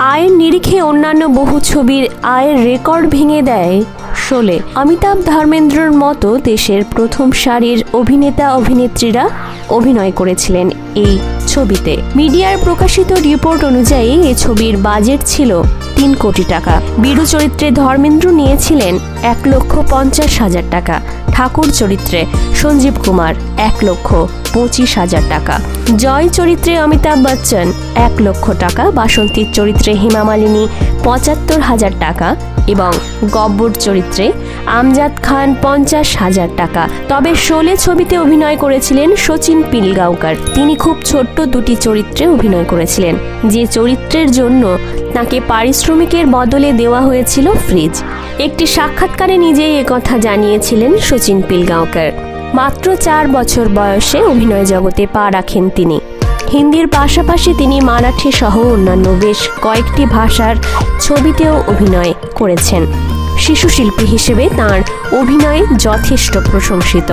আয়ের নিরিখে অন্যান্য বহু ছবির আয়ের রেকর্ড ভেঙে দেয় শোলে। অমিতাভ ধর্মেন্দ্রর মতো দেশের প্রথম সারির অভিনেতা অভিনেত্রীরা অভিনয় করেছিলেন এই ছবিতে। মিডিয়ার প্রকাশিত রিপোর্ট অনুযায়ী এই ছবির বাজেট ছিল 3 কোটি টাকা। বীরু চরিত্রে ধর্মেন্দ্র নিয়েছিলেন 1,50,000 টাকা। ঠাকুর চরিত্রে সঞ্জীব কুমার 1,25,000 টাকা। জয় চরিত্রে অমিতাভ বচ্চন 1 লক্ষ টাকা। বাসন্তীর চরিত্রে হেমা মালিনী 75,000 টাকা এবং গব্বর চরিত্রে আমজাদ খান 50,000 টাকা। তবে শোলে ছবিতে অভিনয় করেছিলেন শচীন পিলগাঁওকর। তিনি খুব ছোট্ট 2টি চরিত্রে অভিনয় করেছিলেন, যে চরিত্রের জন্য তাকে পারিশ্রমিকের বদলে দেওয়া হয়েছিল ফ্রিজ। একটি সাক্ষাৎকারে নিজেই একথা জানিয়েছিলেন শচীন পিলগাঁওকর। মাত্র 4 বছর বয়সে অভিনয় জগতে পা রাখেন তিনি। হিন্দির পাশাপাশি তিনি মারাঠি সহ অন্যান্য বেশ কয়েকটি ভাষার ছবিতেও অভিনয় করেছেন। শিশু শিল্পী হিসেবে তাঁর অভিনয় যথেষ্ট প্রশংসিত।